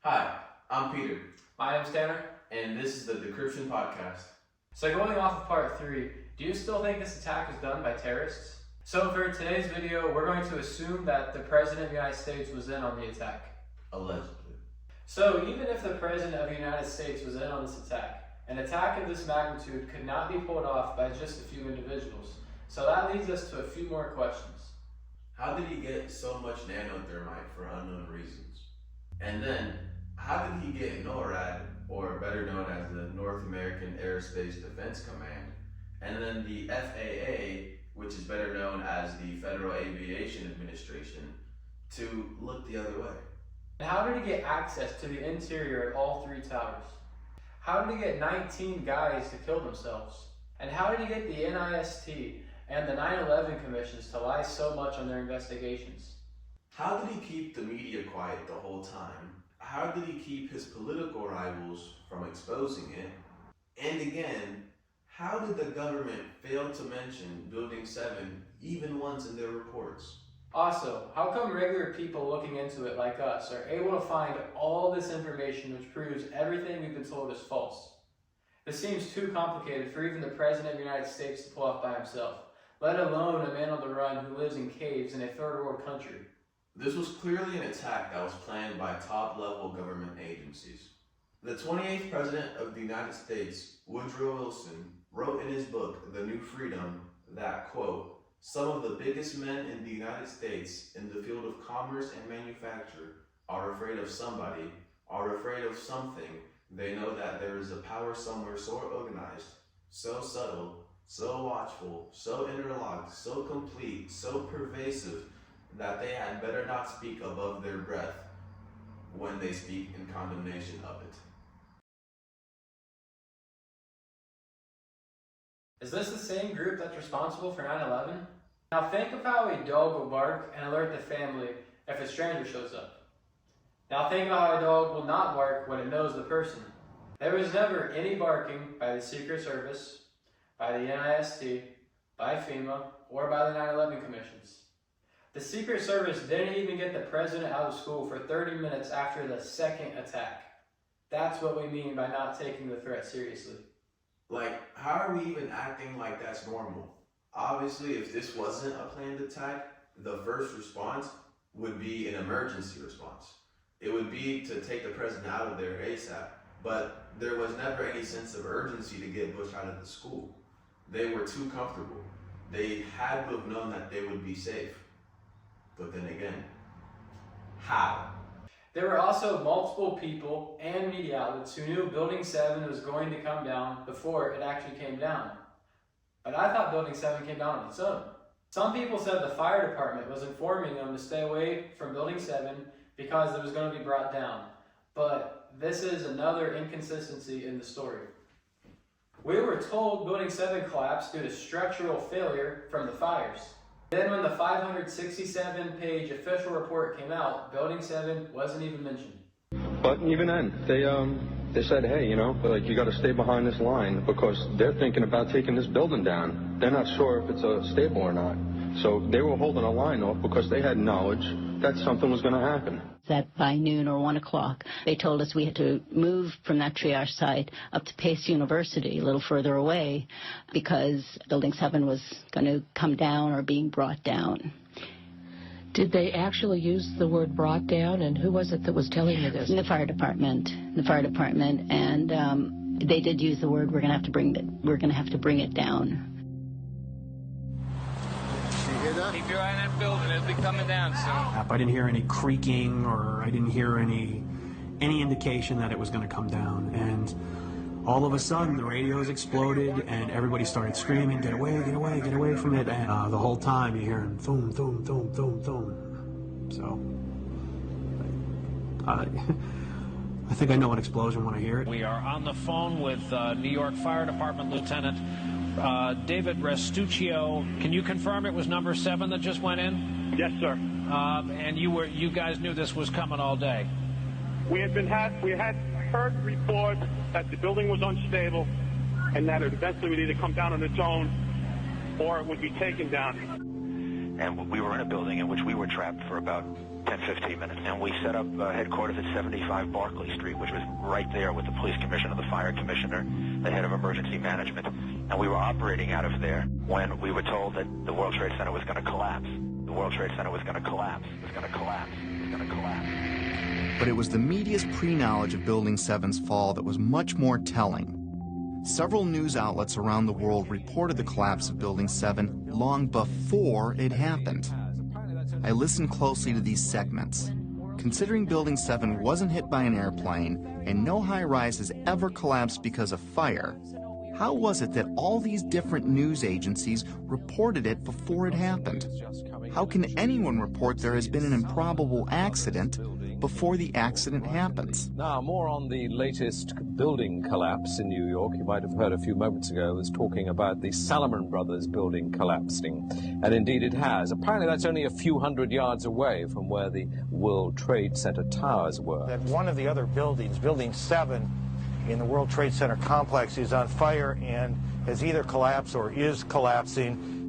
Hi, I'm Peter, My name's Tanner. and this is the Decryption Podcast. So going off of part 3, do you still think this attack was done by terrorists? So for today's video, we're going to assume that the President of the United States was in on the attack. Allegedly. So even if the President of the United States was in on this attack, an attack of this magnitude could not be pulled off by just a few individuals. So that leads us to a few more questions. How did he get so much nanothermite for unknown reasons? And then, how did he get NORAD, or better known as the North American Aerospace Defense Command, and then the FAA, which is better known as the Federal Aviation Administration, to look the other way? And how did he get access to the interior of all 3 towers? How did he get 19 guys to kill themselves? And how did he get the NIST and the 9/11 commissions to lie so much on their investigations? How did he keep the media quiet the whole time? How did he keep his political rivals from exposing it? And again, how did the government fail to mention Building 7 even once in their reports? Also, how come regular people looking into it like us are able to find all this information which proves everything we've been told is false? This seems too complicated for even the President of the United States to pull off by himself, let alone a man on the run who lives in caves in a third world country. This was clearly an attack that was planned by top-level government agencies. The 28th President of the United States, Woodrow Wilson, wrote in his book, The New Freedom, that, quote, "Some of the biggest men in the United States in the field of commerce and manufacture are afraid of somebody, are afraid of something. They know that there is a power somewhere so organized, so subtle, so watchful, so interlocked, so complete, so pervasive, that they had better not speak above their breath when they speak in condemnation of it." Is this the same group that's responsible for 9/11? Now think of how a dog will bark and alert the family if a stranger shows up. Now think of how a dog will not bark when it knows the person. There was never any barking by the Secret Service, by the NIST, by FEMA, or by the 9/11 commissions. The Secret Service didn't even get the president out of school for 30 minutes after the second attack. That's what we mean by not taking the threat seriously. Like, how are we even acting like that's normal? Obviously, if this wasn't a planned attack, the first response would be an emergency response. It would be to take the president out of there ASAP, but there was never any sense of urgency to get Bush out of the school. They were too comfortable. They had to have known that they would be safe. But then again, how? There were also multiple people and media outlets who knew Building 7 was going to come down before it actually came down. But I thought Building 7 came down on its own. Some people said the fire department was informing them to stay away from Building 7 because it was going to be brought down. But this is another inconsistency in the story. We were told Building 7 collapsed due to structural failure from the fires. Then when the 567-page official report came out, Building 7 wasn't even mentioned. But even then, they said, hey, you got to stay behind this line because they're thinking about taking this building down. They're not sure if it's stable or not. So they were holding a line off because they had knowledge that something was going to happen. That by noon or 1 o'clock, they told us we had to move from that triage site up to Pace University, a little further away, because Building 7 was going to come down or being brought down. Did they actually use the word brought down, and who was it that was telling you this? The fire department, and they did use the word we're going to have to bring it down. Keep your eye on that building. It'll be coming down soon. I didn't hear any creaking, or I didn't hear any indication that it was going to come down. And all of a sudden, the radios exploded, and everybody started screaming, "Get away, get away, get away from it!" And the whole time, you're hearing "thum, thum, thum, thum, thum." So, I think I know an explosion when I hear it. We are on the phone with New York Fire Department Lieutenant David Restuccio. Can you confirm it was number 7 that just went in? Yes, sir. And you guys knew this was coming all day? We had heard reports that the building was unstable and that it eventually would either come down on its own or it would be taken down. And we were in a building in which we were trapped for about 10-15 minutes. And we set up headquarters at 75 Barclay Street, which was right there with the police commissioner, the fire commissioner, the head of emergency management. And we were operating out of there when we were told that the World Trade Center was going to collapse. The World Trade Center was going to collapse. It was going to collapse. It was going to collapse. But it was the media's pre-knowledge of Building 7's fall that was much more telling. Several news outlets around the world reported the collapse of Building 7 long before it happened. I listened closely to these segments. Considering Building 7 wasn't hit by an airplane and no high-rise has ever collapsed because of fire, how was it that all these different news agencies reported it before it happened? How can anyone report there has been an improbable accident before the accident happens? Now, more on the latest building collapse in New York. You might have heard a few moments ago, I was talking about the Salomon Brothers building collapsing. And indeed it has. Apparently that's only a few hundred yards away from where the World Trade Center towers were. That one of the other buildings, Building 7 in the World Trade Center complex, is on fire and has either collapsed or is collapsing.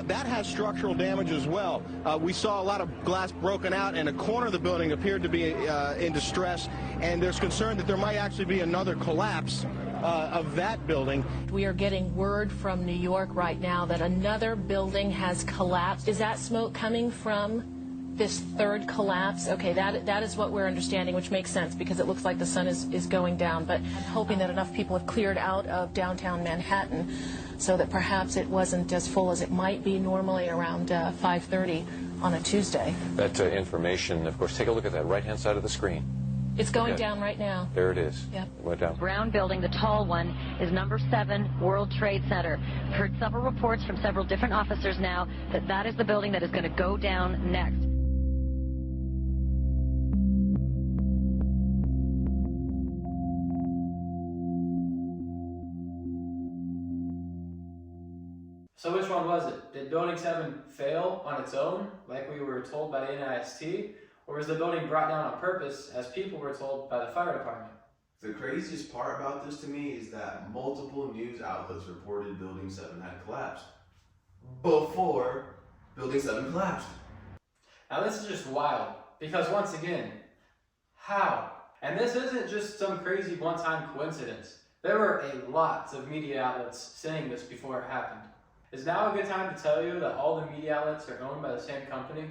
That has structural damage as well. We saw a lot of glass broken out, and a corner of the building appeared to be in distress, and there's concern that there might actually be another collapse of that building. We are getting word from New York right now that another building has collapsed. Is that smoke coming from this third collapse? Okay, that is what we're understanding, which makes sense because it looks like the sun is going down, but I'm hoping that enough people have cleared out of downtown Manhattan so that perhaps it wasn't as full as it might be normally around 5:30 on a Tuesday. That information, of course, take a look at that right-hand side of the screen. It's going down right now. There it is. Yep. It went down. Brown building, the tall one, is number 7 World Trade Center. I've heard several reports from several different officers now that that is the building that is going to go down next. So which one was it? Did Building 7 fail on its own, like we were told by the NIST, or was the building brought down on purpose, as people were told by the fire department? The craziest part about this to me is that multiple news outlets reported Building 7 had collapsed before Building 7 collapsed. Now this is just wild, because once again, how? And this isn't just some crazy one-time coincidence. There were a lot of media outlets saying this before it happened. Is now a good time to tell you that all the media outlets are owned by the same company?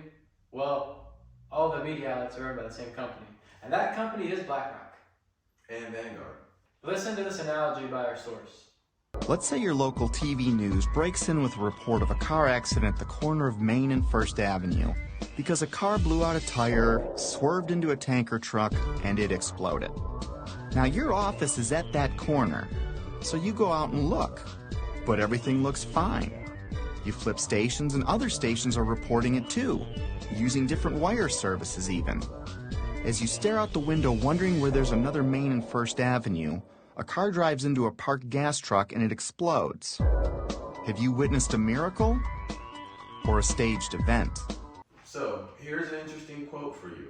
Well, all the media outlets are owned by the same company. And that company is BlackRock. And Vanguard. Listen to this analogy by our source. Let's say your local TV news breaks in with a report of a car accident at the corner of Main and First Avenue because a car blew out a tire, swerved into a tanker truck, and it exploded. Now your office is at that corner, so you go out and look. But everything looks fine. You flip stations and other stations are reporting it too, using different wire services even. As you stare out the window wondering where there's another Main and First Avenue, a car drives into a parked gas truck and it explodes. Have you witnessed a miracle or a staged event? So, here's an interesting quote for you.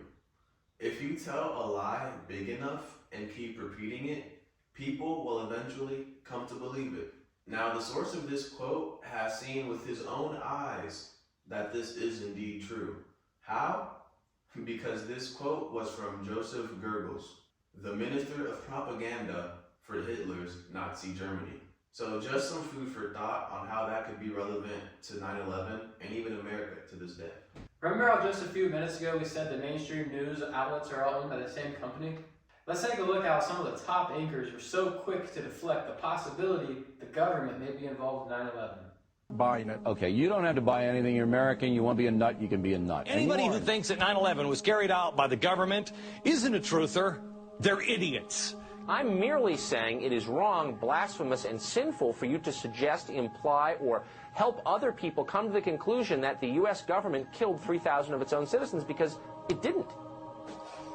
If you tell a lie big enough and keep repeating it, people will eventually come to believe it. Now, the source of this quote has seen with his own eyes that this is indeed true. How? Because this quote was from Joseph Goebbels, the Minister of Propaganda for Hitler's Nazi Germany. So just some food for thought on how that could be relevant to 9/11 and even America to this day. Remember how just a few minutes ago we said the mainstream news outlets are all owned by the same company? Let's take a look at how some of the top anchors were so quick to deflect the possibility the government may be involved in 9/11. Buying it. Okay, you don't have to buy anything. You're American. You want to be a nut, you can be a nut. Anybody who thinks that 9/11 was carried out by the government isn't a truther. They're idiots. I'm merely saying it is wrong, blasphemous, and sinful for you to suggest, imply, or help other people come to the conclusion that the U.S. government killed 3,000 of its own citizens, because it didn't.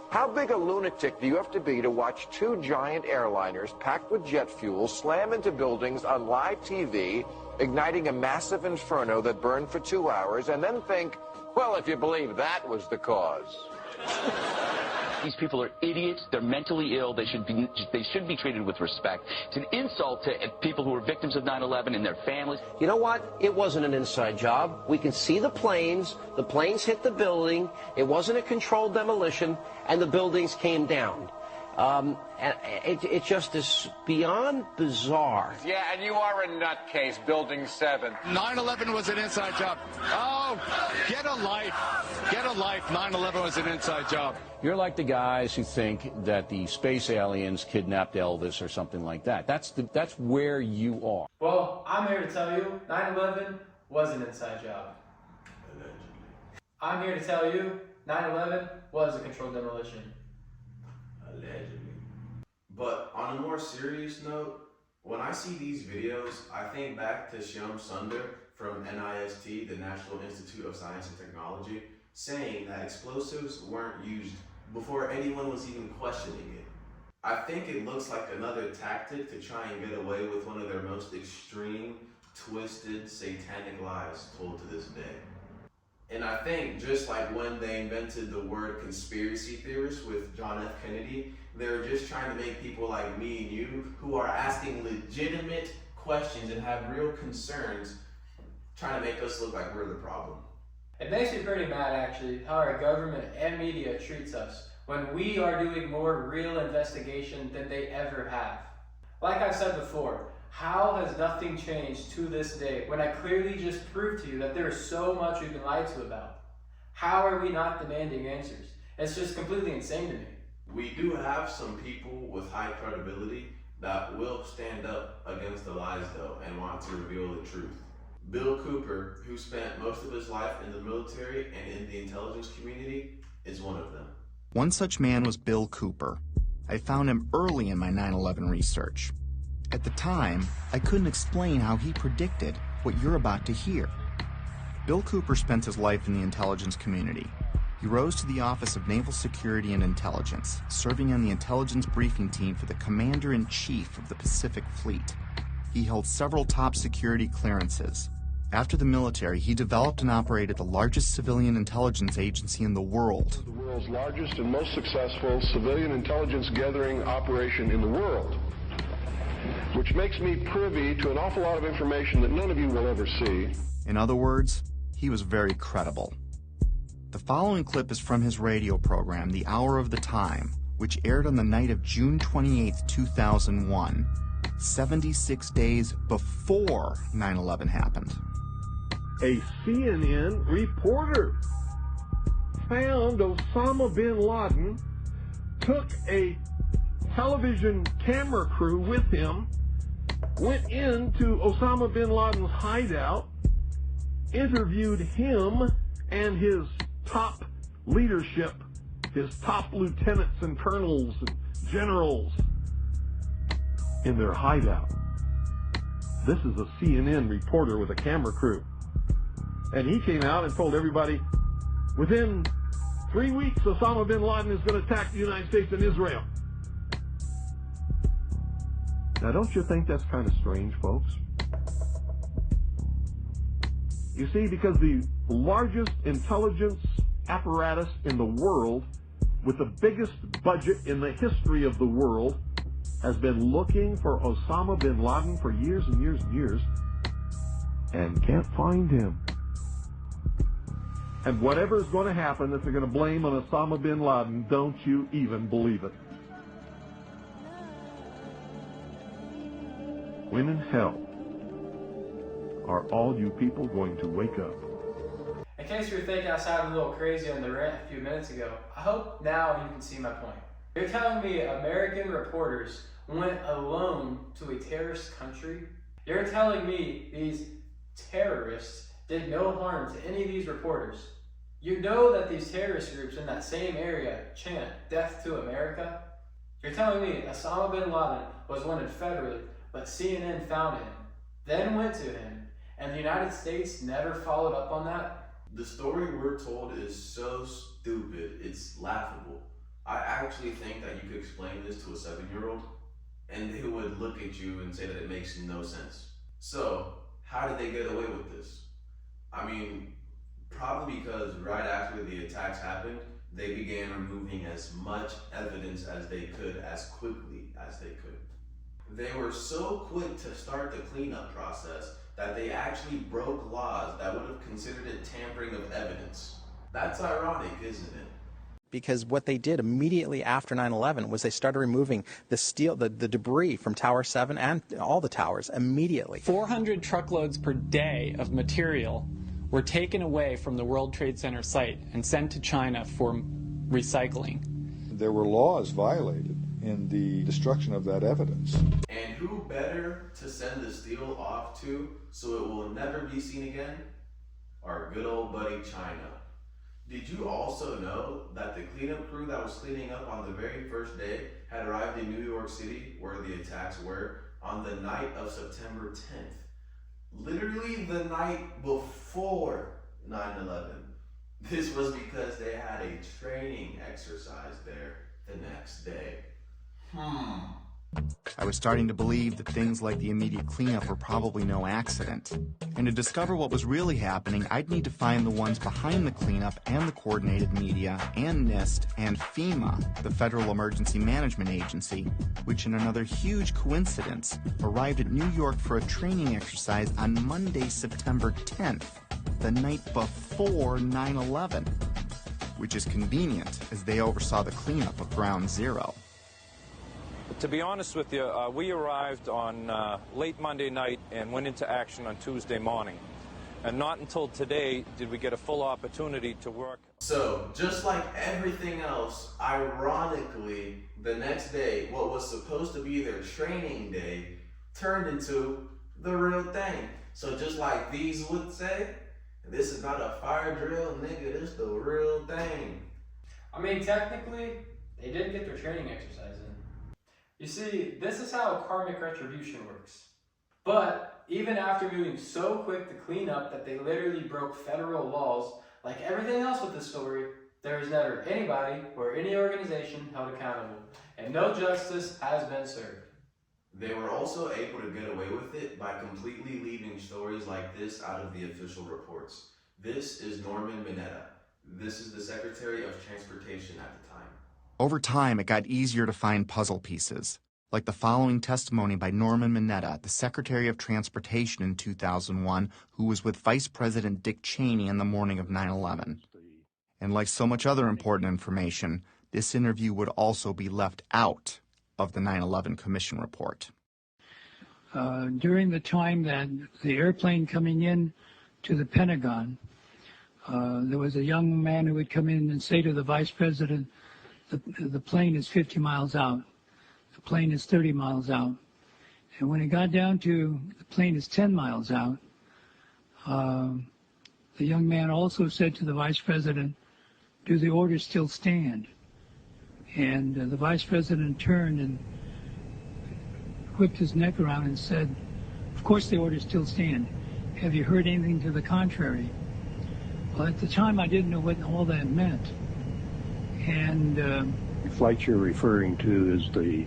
How big a lunatic do you have to be to watch 2 giant airliners packed with jet fuel slam into buildings on live TV, igniting a massive inferno that burned for 2 hours, and then think, well, if you believe that was the cause? these people are idiots. They're mentally ill. They should be treated with respect. It's an insult to people who are victims of 9/11 and their families. You know what? It wasn't an inside job. We can see the planes. The planes hit the building. It wasn't a controlled demolition, and the buildings came down. And it just is beyond bizarre. Yeah, and you are a nutcase, Building 7. 9/11 was an inside job. Oh, get a life. Get a life. 9/11 was an inside job. You're like the guys who think that the space aliens kidnapped Elvis or something like that. That's where you are. Well, I'm here to tell you 9/11 was an inside job. I'm here to tell you 9/11 was a controlled demolition. Allegedly. But on a more serious note, when I see these videos, I think back to Shyam Sundar from NIST, the National Institute of Science and Technology, saying that explosives weren't used before anyone was even questioning it. I think it looks like another tactic to try and get away with one of their most extreme, twisted, satanic lies told to this day. And I think just like when they invented the word conspiracy theorist with John F. Kennedy, they're just trying to make people like me and you who are asking legitimate questions and have real concerns, trying to make us look like we're the problem. It makes me pretty mad actually how our government and media treats us when we are doing more real investigation than they ever have. Like I said before, how has nothing changed to this day when I clearly just proved to you that there is so much we've been lied to about? How are we not demanding answers? It's just completely insane to me. We do have some people with high credibility that will stand up against the lies though and want to reveal the truth. Bill Cooper, who spent most of his life in the military and in the intelligence community, is one of them. One such man was Bill Cooper. I found him early in my 9/11 research. At the time, I couldn't explain how he predicted what you're about to hear. Bill Cooper spent his life in the intelligence community. He rose to the Office of Naval Security and Intelligence, serving on the intelligence briefing team for the Commander-in-Chief of the Pacific Fleet. He held several top security clearances. After the military, he developed and operated the largest civilian intelligence agency in the world. The world's largest and most successful civilian intelligence gathering operation in the world, which makes me privy to an awful lot of information that none of you will ever see. In other words, he was very credible. The following clip is from his radio program, The Hour of the Time, which aired on the night of June 28, 2001, 76 days before 9/11 happened. A CNN reporter found Osama bin Laden, took a television camera crew with him, went into Osama bin Laden's hideout, interviewed him and his top leadership, his top lieutenants and colonels and generals in their hideout. This is a CNN reporter with a camera crew. And he came out and told everybody, within 3 weeks, Osama bin Laden is going to attack the United States and Israel. Now, don't you think that's kind of strange, folks? You see, because the largest intelligence apparatus in the world, with the biggest budget in the history of the world, has been looking for Osama bin Laden for years and years and years, and can't find him. And whatever is going to happen that they're going to blame on Osama bin Laden, don't you even believe it. When in hell are all you people going to wake up? In case you were thinking I sounded a little crazy on the rant a few minutes ago, I hope now you can see my point. You're telling me American reporters went alone to a terrorist country? You're telling me these terrorists did no harm to any of these reporters? You know that these terrorist groups in that same area chant death to America? You're telling me Osama bin Laden was wanted federally, but CNN found him, then went to him, and the United States never followed up on that? The story we're told is so stupid, it's laughable. I actually think that you could explain this to a 7-year-old, and they would look at you and say that it makes no sense. So, how did they get away with this? I mean, probably because right after the attacks happened, they began removing as much evidence as they could, as quickly as they could. They were so quick to start the cleanup process that they actually broke laws that would have considered it tampering of evidence. That's ironic, isn't it? Because what they did immediately after 9/11 was they started removing the steel, the debris from Tower 7 and all the towers immediately. 400 truckloads per day of material were taken away from the World Trade Center site and sent to China for recycling. There were laws violated in the destruction of that evidence. And who better to send the steel off to so it will never be seen again? Our good old buddy China. Did you also know that the cleanup crew that was cleaning up on the very first day had arrived in New York City, where the attacks were, on the night of September 10th? Literally the night before 9/11. This was because they had a training exercise there the next day. I was starting to believe that things like the immediate cleanup were probably no accident. And to discover what was really happening, I'd need to find the ones behind the cleanup and the coordinated media and NIST and FEMA, the Federal Emergency Management Agency, which in another huge coincidence arrived at New York for a training exercise on Monday, September 10th, the night before 9/11, which is convenient as they oversaw the cleanup of Ground Zero. To be honest with you, we arrived on late Monday night and went into action on Tuesday morning. And not until today did we get a full opportunity to work. So, just like everything else, ironically, the next day, what was supposed to be their training day turned into the real thing. So just like these would say, this is not a fire drill, nigga, this the real thing. I mean, technically, they did get their training exercise in. You see, this is how karmic retribution works. But even after moving so quick to clean up that they literally broke federal laws, like everything else with this story, there is never anybody or any organization held accountable, and no justice has been served. They were also able to get away with it by completely leaving stories like this out of the official reports. This is Norman Mineta. This is the Secretary of Transportation at the time. Over time, it got easier to find puzzle pieces, like the following testimony by Norman Mineta, the Secretary of Transportation in 2001, who was with Vice President Dick Cheney on the morning of 9/11. And like so much other important information, this interview would also be left out of the 9/11 Commission report. During the time that the airplane coming in to the Pentagon, there was a young man who would come in and say to the Vice President, the plane is 50 miles out. The plane is 30 miles out. And when it got down to the plane is 10 miles out, the young man also said to the Vice President, do the orders still stand? And the Vice President turned and whipped his neck around and said, of course the orders still stand. Have you heard anything to the contrary? Well, at the time I didn't know what all that meant. And the flight you're referring to is the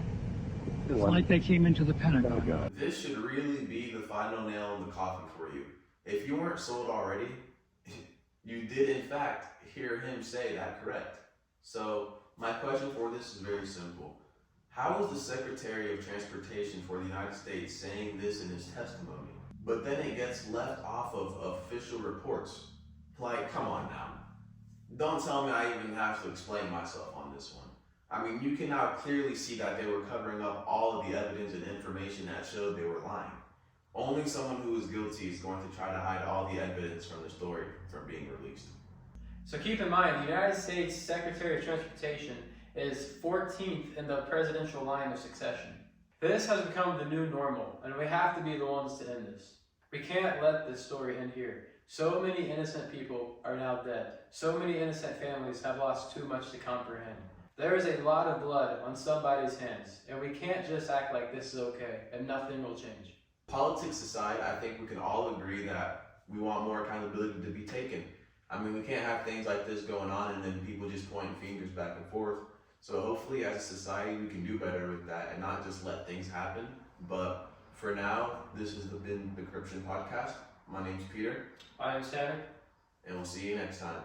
flight that came into the Pentagon. This should really be the final nail in the coffin for you. If you weren't sold already, you did in fact hear him say that correct. So my question for this is very simple. How is the Secretary of Transportation for the United States saying this in his testimony, but then it gets left off of official reports? Like, come on now. Don't tell me I even have to explain myself on this one. I mean, you can now clearly see that they were covering up all of the evidence and information that showed they were lying. Only someone who is guilty is going to try to hide all the evidence from the story from being released. So keep in mind, the United States Secretary of Transportation is 14th in the presidential line of succession. This has become the new normal, and we have to be the ones to end this. We can't let this story end here. So many innocent people are now dead. So many innocent families have lost too much to comprehend. There is a lot of blood on somebody's hands, and we can't just act like this is okay and nothing will change. Politics aside, I think we can all agree that we want more accountability to be taken. I mean, we can't have things like this going on and then people just pointing fingers back and forth. So hopefully as a society we can do better with that and not just let things happen. But for now, this has been the Decryption Podcast. My name's Peter. My name's Tanner. And we'll see you next time.